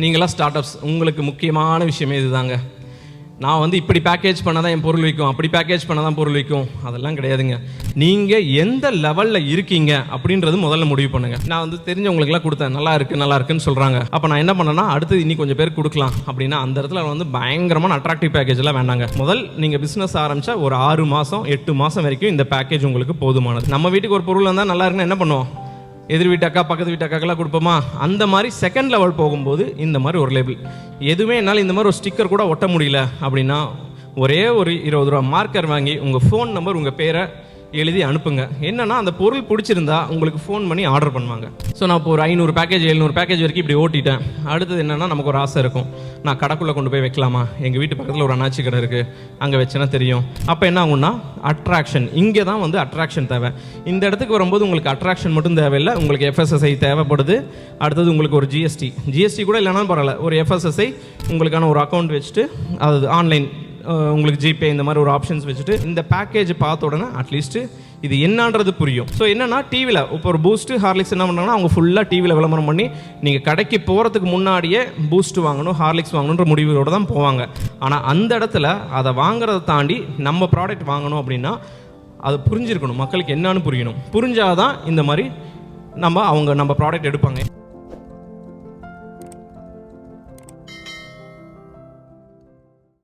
நீங்களாம் start ups, உங்களுக்கு முக்கியமான விஷயமே இதுதாங்க. நான் வந்து இப்படி பேக்கேஜ் பண்ணால் தான் என் பொருள் விற்கும், அப்படி பேக்கேஜ் பண்ணால் தான் பொருள் விற்கும், அதெல்லாம் கிடையாதுங்க. நீங்கள் எந்த லெவலில் இருக்கீங்க அப்படின்றது முதல்ல முடிவு பண்ணுங்கள். நான் வந்து தெரிஞ்சவங்களுக்குலாம் கொடுத்தேன், நல்லா இருக்குன்னு சொல்கிறாங்க. அப்போ நான் என்ன பண்ணேன்னா, அடுத்து இன்னி கொஞ்சம் பேர் கொடுக்கலாம் அப்படின்னா அந்த இடத்துல வந்து பயங்கரமான அட்ராக்டிவ் பேக்கேஜெல்லாம் வேண்டாங்க. முதல் நீங்கள் பிஸ்னஸ் ஆரம்பித்தா ஒரு 6 மாதம் 8 மாதம் வரைக்கும் இந்த பேக்கேஜ் உங்களுக்கு போதுமானது. நம்ம வீட்டுக்கு ஒரு பொருள் வந்தால் நல்லா இருக்குன்னு என்ன பண்ணுவோம், எதிர் வீட்டு அக்கா பக்கத்து வீட்டு அக்காக்கெல்லாம் கொடுப்போமா? அந்த மாதிரி செகண்ட் லெவல் போகும்போது இந்த மாதிரி ஒரு லேபிள், எதுவுமே என்னால் இந்த மாதிரி ஒரு ஸ்டிக்கர் கூட ஒட்ட முடியல அப்படின்னா ஒரே ஒரு 20 ரூபா மார்க்கர் வாங்கி உங்கள் ஃபோன் நம்பர் உங்கள் பேரை எழுதி அனுப்புங்க. என்னன்னா அந்த பொருள் பிடிச்சிருந்தா உங்களுக்கு ஃபோன் பண்ணி ஆர்டர் பண்ணுவாங்க. ஸோ நான் இப்போ ஒரு 500 பேக்கேஜ் 700 பேக்கேஜ் வரைக்கும் இப்படி ஓட்டிட்டேன். அடுத்தது என்னன்னா, நமக்கு ஒரு ஆசை இருக்கும், நான் கடைக்குள்ளே கொண்டு போய் வைக்கலாமா, எங்கள் வீட்டு பக்கத்தில் ஒரு அண்ணாச்சி கடை இருக்குது, அங்கே வச்சேன்னா தெரியும். அப்போ என்ன ஆகும்னா அட்ராக்ஷன், இங்கே தான் வந்து அட்ராக்ஷன் தேவை. இந்த இடத்துக்கு வரும்போது உங்களுக்கு அட்ராக்ஷன் மட்டும் தேவையில்லை, உங்களுக்கு எஃப்எஸ்எஸ்ஐ தேவைப்படுது. அடுத்தது உங்களுக்கு ஒரு ஜிஎஸ்டி கூட இல்லைனாலும் பரவாயில்ல, ஒரு எஃப்எஸ்எஸ்ஐ உங்களுக்கான ஒரு அக்கௌண்ட் வச்சுட்டு, அது ஆன்லைன் உங்களுக்கு ஜிபே இந்த மாதிரி ஒரு ஆப்ஷன்ஸ் வச்சுட்டு இந்த பேக்கேஜ் பார்த்த உடனே அட்லீஸ்ட் இது என்னன்றது புரியும். ஸோ என்னன்னா, டிவியில் இப்போ ஒரு பூஸ்ட்டு ஹார்லிக்ஸ் என்ன பண்ணுறாங்கன்னா, அவங்க ஃபுல்லாக டிவியில் விளம்பரம் பண்ணி நீங்கள் கடைக்கு போகிறதுக்கு முன்னாடியே பூஸ்ட் வாங்கணும் ஹார்லிக்ஸ் வாங்கணுன்ற முடிவுகளோடு தான் போவாங்க. ஆனால் அந்த இடத்துல அதை வாங்குறதை தாண்டி நம்ம ப்ராடக்ட் வாங்கணும் அப்படின்னா அதை புரிஞ்சிருக்கணும், மக்களுக்கு என்னன்னு புரியணும். புரிஞ்சாதான் இந்த மாதிரி நம்ம ப்ராடக்ட் எடுப்பாங்க.